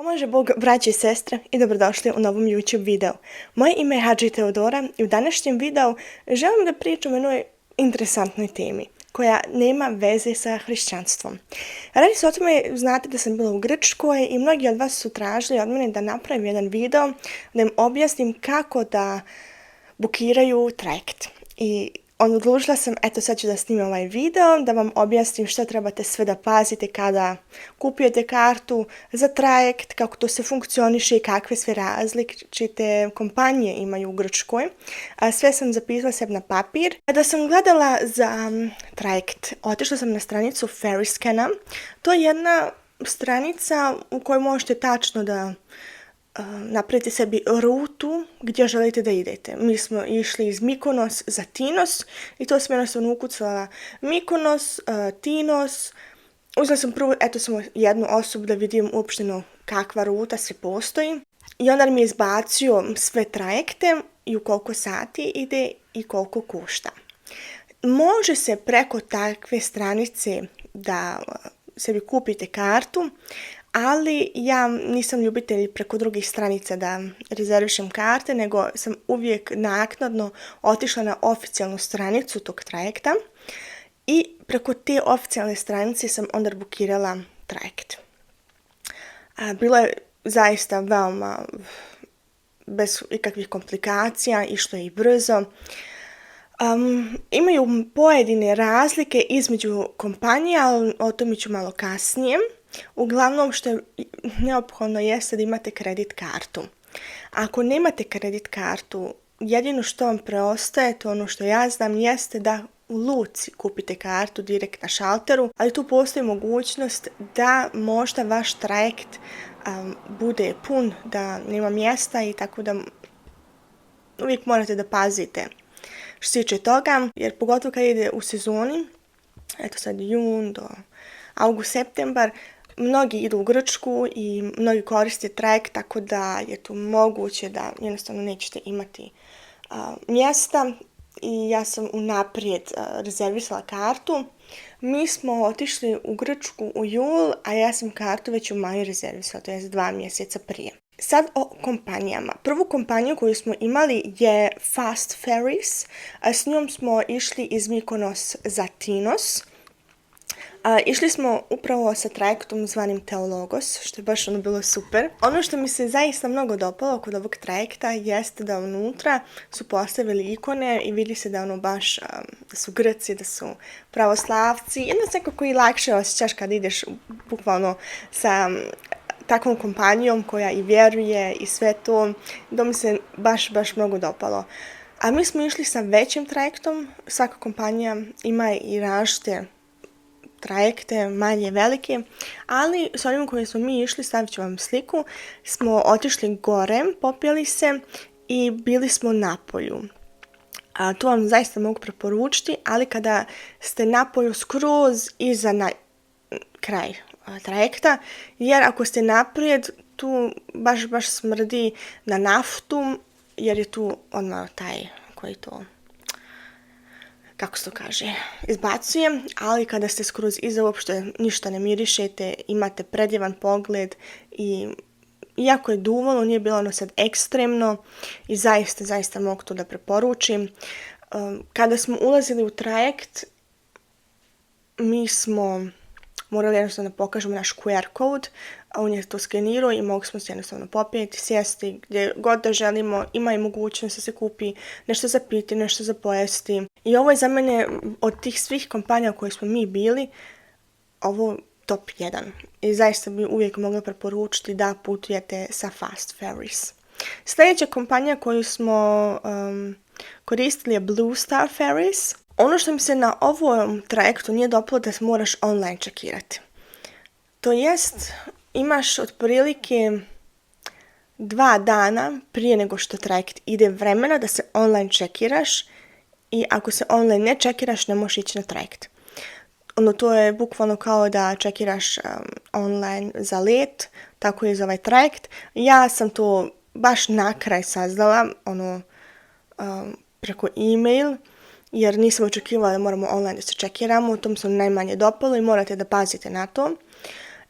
Pomaže Bog, braće i sestre, i dobrodošli u novom YouTube videu. Moje ime je Hadži Teodora i u današnjem videu želim da pričam o jednoj interesantnoj temi koja nema veze sa hrišćanstvom. Radi se o tome, znate da sam bila u Grčkoj i mnogi od vas su tražili od mene da napravim jedan video da im objasnim kako da bukiraju trajekt. I odlučila sam, sad ću da snimim ovaj video, da vam objasnim što trebate sve da pazite kada kupujete kartu za trajekt, kako to se funkcioniše i kakve sve različite kompanije imaju u Grčkoj. Sve sam zapisala sebi na papir. Kada sam gledala za trajekt, otišla sam na stranicu Ferryscana. To je jedna stranica u kojoj možete tačno da napravite sebi rutu gdje želite da idete. Mi smo išli iz Mykonos za Tinos i to sam jednostavno ukucala Mykonos, Tinos. Uzela sam prvo, samo jednu osobu da vidim uopšteno kakva ruta se postoji. I onda mi je izbacio sve trajekte i u koliko sati ide i koliko košta. Može se preko takve stranice da sebi kupite kartu, ali ja nisam ljubitelj preko drugih stranica da rezervišem karte, nego sam uvijek naknadno otišla na oficijalnu stranicu tog trajekta i preko te oficijalne stranice sam onda bukirala trajekt. Bilo je zaista veoma bez ikakvih komplikacija, išlo je i brzo. Imaju pojedine razlike između kompanija, ali o tome ću malo kasnije. Uglavnom što je neophodno jeste da imate kredit kartu. Ako nemate kredit kartu, jedino što vam preostaje, to ono što ja znam, jeste da u luci kupite kartu direkt na šalteru, ali tu postoji mogućnost da možda vaš trajekt bude pun, da nema mjesta i tako da uvijek morate da pazite što se tiče toga, jer pogotovo kad ide u sezoni, sad jun do august, septembar, mnogi idu u Grčku i mnogi koriste trajekt, tako da je tu moguće da jednostavno nećete imati mjesta. I ja sam unaprijed rezervisala kartu. Mi smo otišli u Grčku u jul, a ja sam kartu već u maju rezervisala, to je 2 mjeseca prije. Sad o kompanijama. Prvu kompaniju koju smo imali je Fast Ferries. S njom smo išli iz Mykonos za Tinos. Išli smo upravo sa trajektom zvanim Teologos, što je baš bilo super. Ono što mi se zaista mnogo dopalo kod ovog trajekta jeste da unutra su postavili ikone i vidi se da baš da su Grci, da su pravoslavci. Jedno se nekako i lakše osjećaš kad ideš bukvalno sa takvom kompanijom koja i vjeruje i sve to. To mi se baš mnogo dopalo. A mi smo išli sa većim trajektom. Svaka kompanija ima i različite trajekte, manje, velike, ali s onim kojim smo mi išli, stavit ću vam sliku, smo otišli gore, popili se i bili smo na polju. Tu vam zaista mogu preporučiti, ali kada ste na polju skroz iza na kraj trajekta, jer ako ste naprijed, tu baš smrdi na naftu, jer je tu taj koji to, kako se to kaže, izbacuje, ali kada ste skroz iza uopšte ništa ne mirišete, imate predjevan pogled i iako je duvalo, nije bilo sad ekstremno i zaista mogu to da preporučim. Kada smo ulazili u trajekt, mi smo morali jednostavno da pokažemo naš QR kod, a on je to skenirao i mogli smo se jednostavno popijeti, sjesti gdje god da želimo, ima i mogućnost da se kupi nešto za piti, nešto za pojesti. I ovo je za mene od tih svih kompanija u kojoj smo mi bili, ovo top 1. I zaista bi uvijek mogla preporučiti da putujete sa Fast Ferries. Sljedeća kompanija koju smo koristili je Blue Star Ferries. Ono što mi se na ovom trajektu nije dopalo da se moraš online čekirati. To jest, imaš otprilike 2 dana prije nego što trajekt ide vremena da se online čekiraš i ako se online ne čekiraš ne možeš ići na trajekt. To je bukvalno kao da čekiraš online za let, tako je za ovaj trajekt. Ja sam to baš na kraj saznala, preko e-mail, jer nisam očekivala da moramo online da se čekiramo, u tom se najmanje dopalo i morate da pazite na to.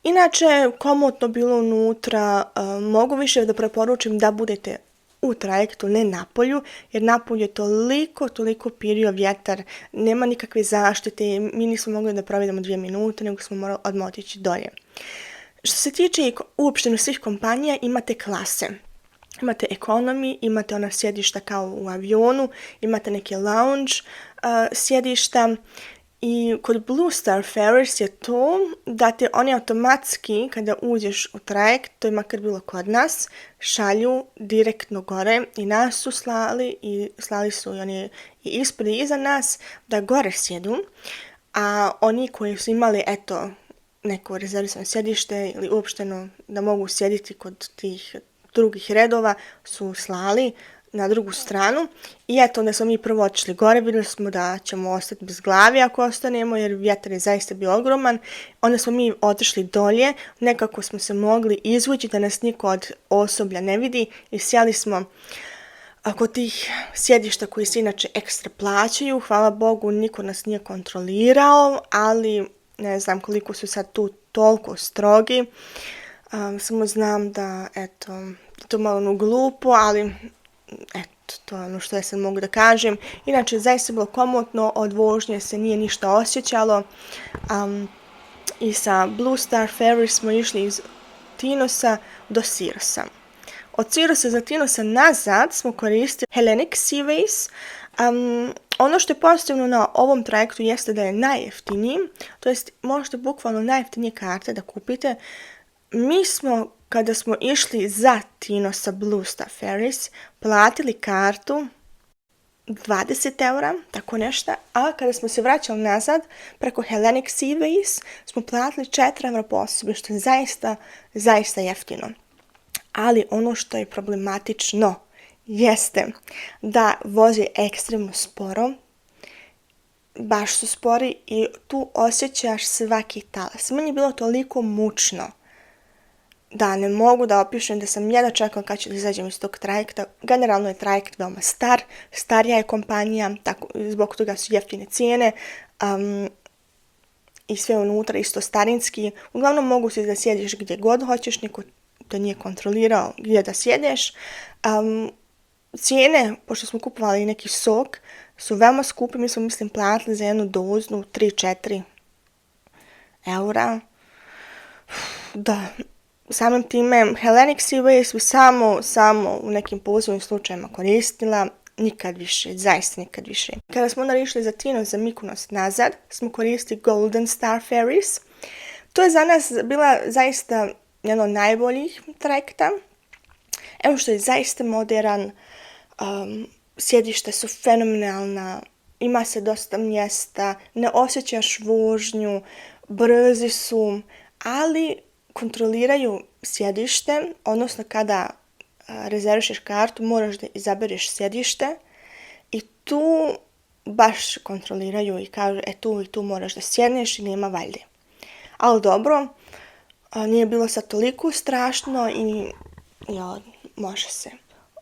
Inače, komotno bilo unutra, mogu više da preporučim da budete u trajektu, ne napolju, jer napolju je toliko pirio vjetar, nema nikakve zaštite, mi nismo mogli da provedemo 2 minute, nego smo morali odmah otići dolje. Što se tiče uopšteno svih kompanija, imate klase. Imate economy, imate ona sjedišta kao u avionu, imate neke lounge sjedišta. I kod Blue Star Ferries je to da te oni automatski, kada uđeš u trajekt, to je makar bilo kod nas, šalju direktno gore i nas su slali i slali su i oni i ispred i iza nas da gore sjedu, a oni koji su imali neko rezervisano sjedište ili uopšteno da mogu sjediti kod tih drugih redova su slali na drugu stranu i onda smo mi prvo otišli gore, vidjeli smo da ćemo ostati bez glavi ako ostanemo jer vjetar je zaista bio ogroman, onda smo mi otišli dolje, nekako smo se mogli izvući da nas niko od osoblja ne vidi i sjeli smo kod tih sjedišta koji se inače ekstra plaćaju, hvala Bogu niko nas nije kontrolirao, ali ne znam koliko su sad tu toliko strogi, samo znam da to malo glupo, ali to je ono što ja sad mogu da kažem. Inače, zaista bilo komotno, od vožnje se nije ništa osjećalo. I sa Blue Star Ferry smo išli iz Tinosa do Sirosa. Od Sirosa za Tinosa nazad smo koristili Hellenic Seaways. Ono što je pozitivno na ovom trajektu jeste da je najjeftiniji, to jest možete bukvalno najjeftinije karte da kupite. Mi smo, kada smo išli za Tinosa Blue Star Ferries, platili kartu 20 eura, tako nešto, a kada smo se vraćali nazad preko Hellenic Seaways, smo platili 4 eura po osobi, što je zaista jeftino. Ali ono što je problematično jeste da voze ekstremno sporo, baš su spori i tu osjećaš svaki talas. Meni je bilo toliko mučno da ne mogu da opišem da sam jedva čekala kad ću da izađem iz tog trajekta. Generalno je trajekt veoma starija je kompanija, zbog toga su jeftine cijene i sve unutra isto starinski. Uglavnom mogu si da sjediš gdje god hoćeš, niko te nije kontrolirao gdje da sjedeš. Cijene, pošto smo kupovali neki sok, su veoma skupi, mi smo platili za jednu doznu 3-4 eura. Da, samim time Hellenic Seaways bi samo u nekim posebnim slučajima koristila, nikad više, zaista nikad više. Kada smo onda išli za Tinos, za Mykonos nazad, smo koristili Golden Star Ferries. To je za nas bila zaista jedno od najboljih trajekta. Evo što je zaista modern, sjedišta su fenomenalna, ima se dosta mjesta, ne osjećaš vožnju, brzi su, ali kontroliraju sjedište, odnosno kada rezervišeš kartu moraš da izabereš sjedište i tu baš kontroliraju i kažu tu i tu moraš da sjedneš i nema valjde. Ali dobro, nije bilo sad toliko strašno i može se.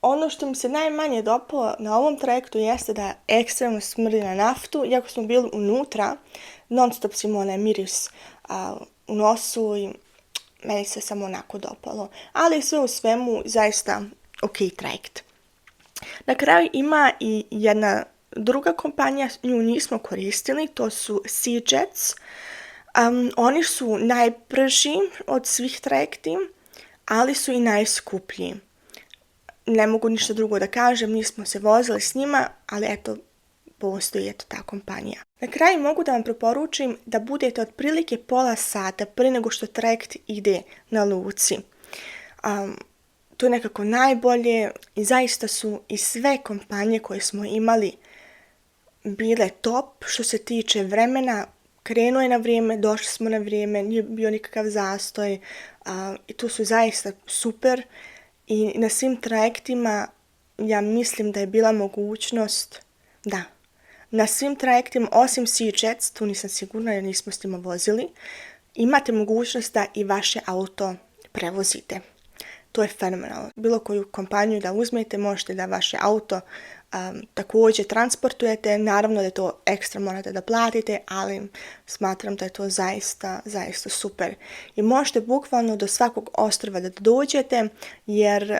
Ono što mi se najmanje dopalo na ovom trajektu jeste da ekstremno smrdi na naftu, iako smo bili unutra, non stop si imao onaj miris u nosu i meni se samo onako dopalo. Ali sve u svemu zaista ok trajekt. Na kraju ima i jedna druga kompanija, nju nismo koristili, to su SeaJets. Oni su najbrži od svih trajekti, ali su i najskuplji. Ne mogu ništa drugo da kažem, nismo se vozili s njima, ali postoji ta kompanija. Na kraju mogu da vam preporučim da budete otprilike pola sata prije nego što trajekt ide na luci. To je nekako najbolje i zaista su i sve kompanije koje smo imali bile top što se tiče vremena. Krenuo je na vrijeme, došli smo na vrijeme, nije bio nikakav zastoj i tu su zaista super. I na svim trajektima ja mislim da je bila mogućnost, na svim trajektima osim SeaJets, tu nisam sigurna jer nismo s njima vozili, imate mogućnost da i vaše auto prevozite. To je fenomenalno. Bilo koju kompaniju da uzmete, možete da vaše auto također transportujete. Naravno da je to ekstra morate da platite, ali smatram da je to zaista super. I možete bukvalno do svakog ostrva da dođete, jer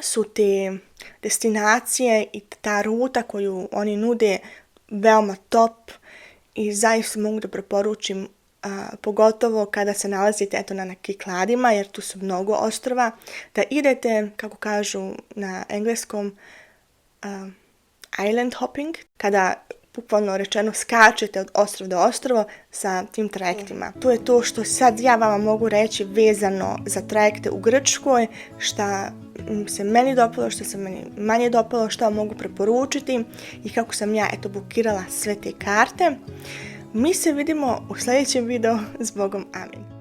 su te destinacije i ta ruta koju oni nude veoma top i zaista mogu da preporučim, pogotovo kada se nalazite na Kikladima, jer tu su mnogo ostrva, da idete, kako kažu na engleskom, island hopping, kada bukvalno rečeno skačete od ostrva do ostrva sa tim trajektima. To je to što sad ja vama mogu reći vezano za trajekte u Grčkoj, šta se meni dopalo, što se meni manje dopalo, što vam mogu preporučiti i kako sam ja bukirala sve te karte. Mi se vidimo u sljedećem videu. Zbogom, amin.